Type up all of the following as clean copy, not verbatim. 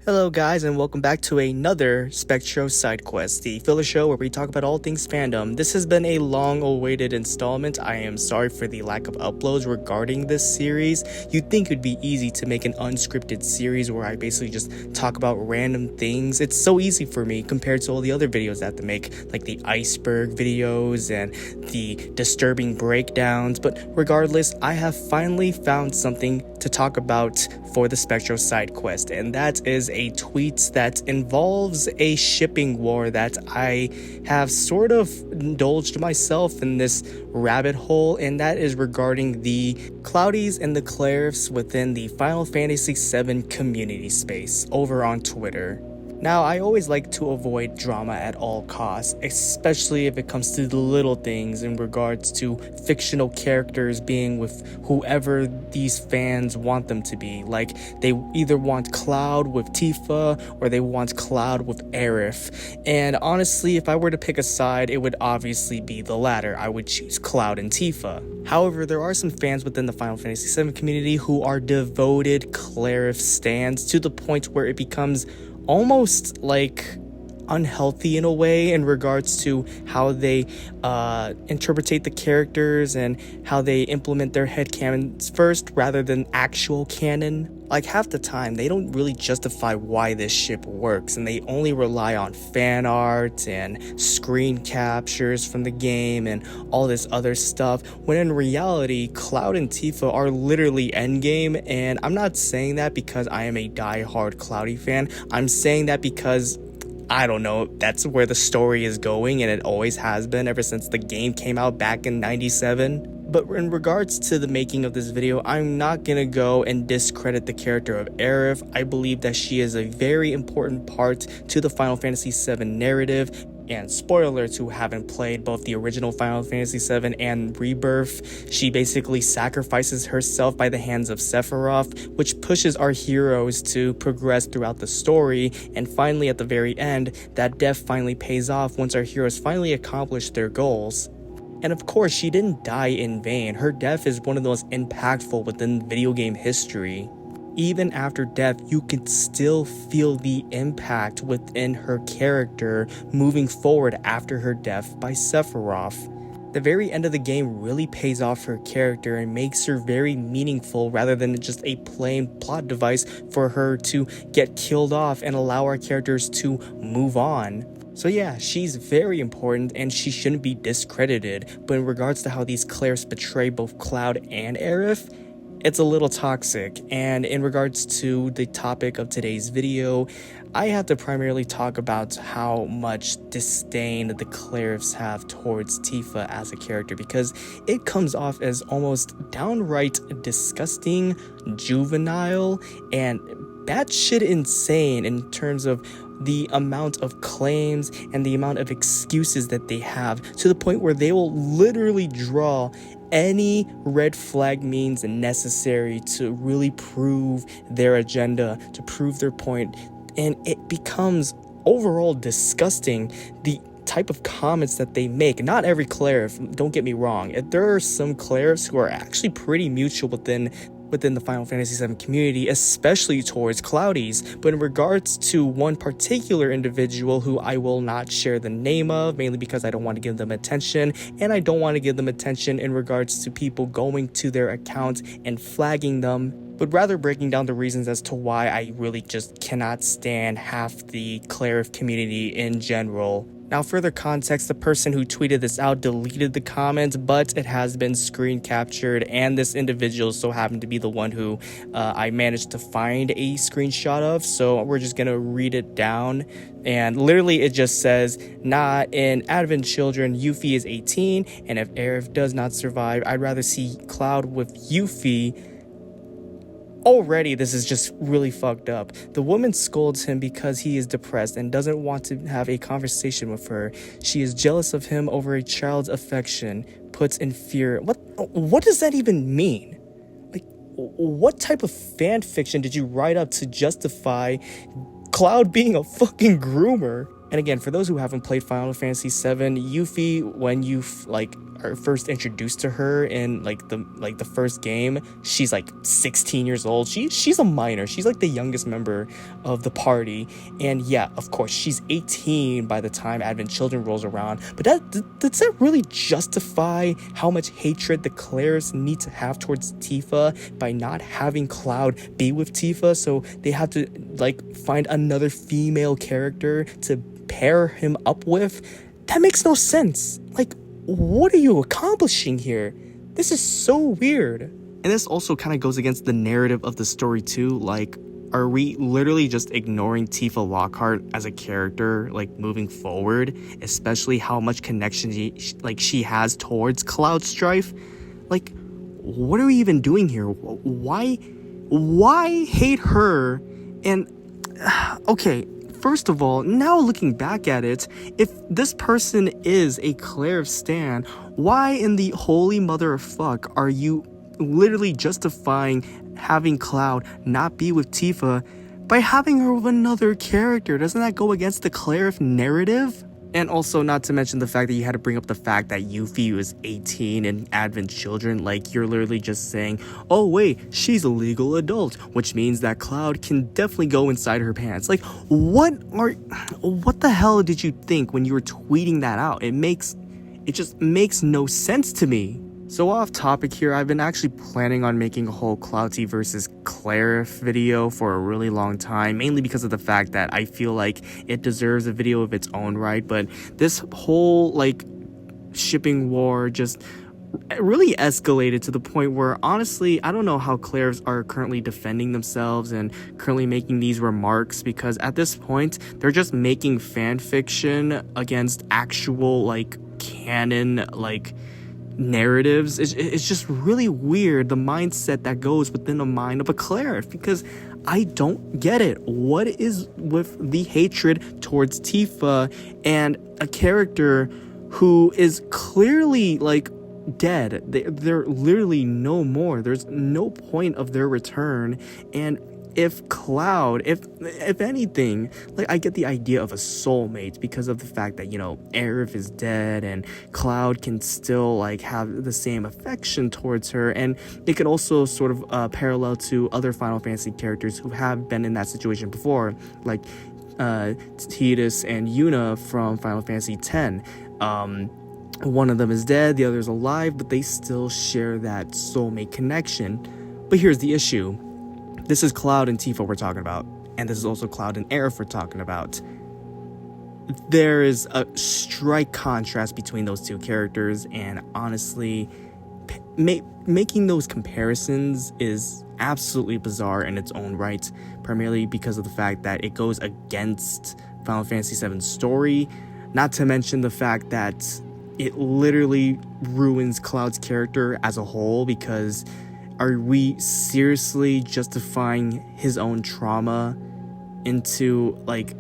Hello guys, and welcome back to another Spectro side quest, the filler show where we talk about all things fandom. This has been a long-awaited installment. I am sorry for the lack of uploads regarding this series. You'd think it'd be easy to make an unscripted series where I basically just talk about random things. It's so easy for me compared to all the other videos I have to make, like the iceberg videos and the disturbing breakdowns. But regardless, I have finally found something to talk about for the Spectro side quest, and that is a tweet that involves a shipping war that I have sort of indulged myself in this rabbit hole, and that is regarding the Cloudies and the Cleriths within the Final Fantasy VII community space over on Twitter. Now, I always like to avoid drama at all costs, especially if it comes to the little things in regards to fictional characters being with whoever these fans want them to be. Like, they either want Cloud with Tifa or they want Cloud with Aerith. And honestly, if I were to pick a side, it would obviously be the latter. I would choose Cloud and Tifa. However, there are some fans within the Final Fantasy VII community who are devoted Clerith stans to the point where it becomes almost like unhealthy in a way in regards to how they interpretate the characters and how they implement their headcanons first rather than actual canon. Like, half the time they don't really justify why this ship works, and they only rely on fan art and screen captures from the game and all this other stuff, when in reality Cloud and Tifa are literally endgame. And I'm not saying that because I am a die-hard Cloudy fan. I'm saying that because I don't know, that's where the story is going, and it always has been ever since the game came out back in '97. But in regards to the making of this video, I'm not gonna go and discredit the character of Aerith. I believe that she is a very important part to the Final Fantasy VII narrative. And spoilers who haven't played both the original Final Fantasy VII and Rebirth, she basically sacrifices herself by the hands of Sephiroth, which pushes our heroes to progress throughout the story. And finally, at the very end, that death finally pays off once our heroes finally accomplish their goals. And of course, she didn't die in vain. Her death is one of the most impactful within video game history. Even after death, you can still feel the impact within her character moving forward after her death by Sephiroth. The very end of the game really pays off her character and makes her very meaningful rather than just a plain plot device for her to get killed off and allow our characters to move on. So yeah, she's very important and she shouldn't be discredited, but in regards to how these Cleriths betray both Cloud and Aerith, it's a little toxic. And in regards to the topic of today's video, I have to primarily talk about how much disdain the Cleriths have towards Tifa as a character, because it comes off as almost downright disgusting, juvenile, and batshit insane in terms of the amount of claims and the amount of excuses that they have, to the point where they will literally draw any red flag means necessary to really prove their agenda, to prove their point. And it becomes overall disgusting, the type of comments that they make. Not every Clerith, don't get me wrong. There are some Cleriths who are actually pretty mutual within the Final Fantasy VII community, especially towards Cloudies. But in regards to one particular individual who I will not share the name of, mainly because I don't want to give them attention, and I don't want to give them attention in regards to people going to their account and flagging them, but rather breaking down the reasons as to why I really just cannot stand half the Clerith community in general. Now, further context, the person who tweeted this out deleted the comment, but it has been screen captured, and this individual so happened to be the one who I managed to find a screenshot of, so we're just gonna read it down. And literally it just says, "Nah, in Advent Children, Yuffie is 18, and if Aerith does not survive, I'd rather see Cloud with Yuffie." Already, this is just really fucked up. The woman scolds him because he is depressed and doesn't want to have a conversation with her. She is jealous of him over a child's affection, puts in fear. What does that even mean? Like, what type of fan fiction did you write up to justify Cloud being a fucking groomer? And again, for those who haven't played Final Fantasy VII, Yuffie, when you are first introduced to her in the first game, she's like 16 years old. She's a minor. She's like the youngest member of the party. And yeah, of course, she's 18 by the time Advent Children rolls around. But does that really justify how much hatred the Cleriths need to have towards Tifa by not having Cloud be with Tifa? So they have to like find another female character to pair him up with? That makes no sense. Like, what are you accomplishing here? This is so weird. And this also kind of goes against the narrative of the story too. Like, are we literally just ignoring Tifa Lockhart as a character, like, moving forward? Especially how much connection she has towards Cloud Strife? Like, what are we even doing here? Why hate her? And, okay, first of all, now looking back at it, if this person is a Clerith stan, why in the holy mother of fuck are you literally justifying having Cloud not be with Tifa by having her with another character? Doesn't that go against the Clerith narrative? And also, not to mention the fact that you had to bring up the fact that Yuffie was 18 and Advent Children. Like, you're literally just saying, oh wait, she's a legal adult, which means that Cloud can definitely go inside her pants. Like, what the hell did you think when you were tweeting that out? It just makes no sense to me. So off topic here, I've been actually planning on making a whole Clouty versus Clerith video for a really long time, mainly because of the fact that I feel like it deserves a video of its own right. But this whole like shipping war just really escalated to the point where honestly I don't know how Cleriths are currently defending themselves and currently making these remarks, because at this point they're just making fan fiction against actual like canon like narratives. It's just really weird, the mindset that goes within the mind of a Clerith, because I don't get it. What is with the hatred towards Tifa and a character who is clearly like dead? They're literally no more. There's no point of their return. And if Cloud, if anything, like, I get the idea of a soulmate because of the fact that, you know, Aerith is dead and Cloud can still like have the same affection towards her, and it can also sort of parallel to other Final Fantasy characters who have been in that situation before, like Tidus and Yuna from Final Fantasy X. One of them is dead, the other is alive, but they still share that soulmate connection. But here's the issue. This is Cloud and Tifa we're talking about, and this is also Cloud and Aerith we're talking about. There is a strike contrast between those two characters, and honestly, making those comparisons is absolutely bizarre in its own right, primarily because of the fact that it goes against Final Fantasy VII's story, not to mention the fact that it literally ruins Cloud's character as a whole, because are we seriously justifying his own trauma into like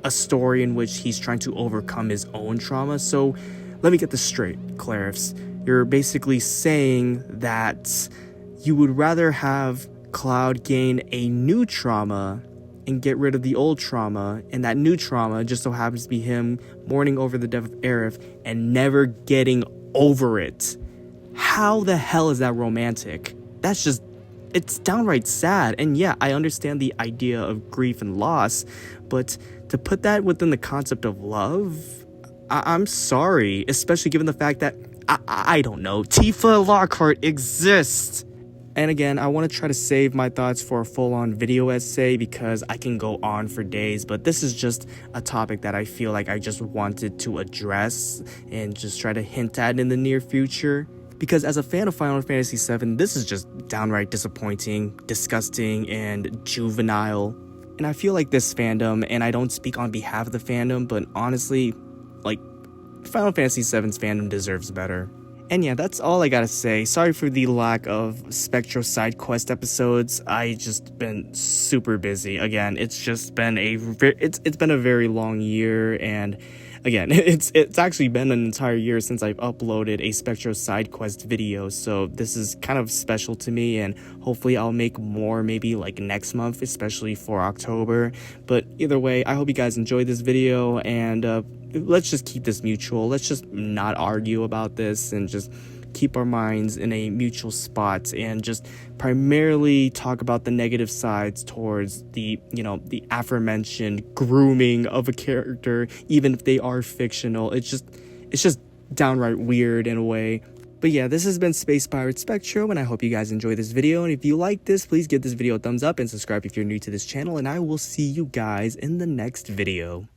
a story in which he's trying to overcome his own trauma? So let me get this straight, Cleriths. You're basically saying that you would rather have Cloud gain a new trauma and get rid of the old trauma, and that new trauma just so happens to be him mourning over the death of Aerith and never getting over it. How the hell is that romantic? That's just, it's downright sad. And yeah, I understand the idea of grief and loss, but to put that within the concept of love, I'm sorry, especially given the fact that, I don't know, Tifa Lockhart exists. And again, I want to try to save my thoughts for a full-on video essay because I can go on for days, but this is just a topic that I feel like I just wanted to address and just try to hint at in the near future. Because as a fan of Final Fantasy VII, this is just downright disappointing, disgusting, and juvenile. And I feel like this fandom, and I don't speak on behalf of the fandom, but honestly, like, Final Fantasy VII's fandom deserves better. And yeah, that's all I gotta say. Sorry for the lack of Spectro side quest episodes. I just been super busy. Again, it's just been it's been a very long year, and again, it's actually been an entire year since I've uploaded a Spectro side quest video, so this is kind of special to me, and hopefully I'll make more maybe like next month, especially for October. But either way, I hope you guys enjoyed this video, and let's just keep this mutual. Let's just not argue about this and just keep our minds in a mutual spot and just primarily talk about the negative sides towards the aforementioned grooming of a character, even if they are fictional. It's just downright weird in a way. But yeah, this has been Space Pirate Spectro, and I hope you guys enjoy this video. And if you like this, please give this video a thumbs up and subscribe if you're new to this channel, and I will see you guys in the next video.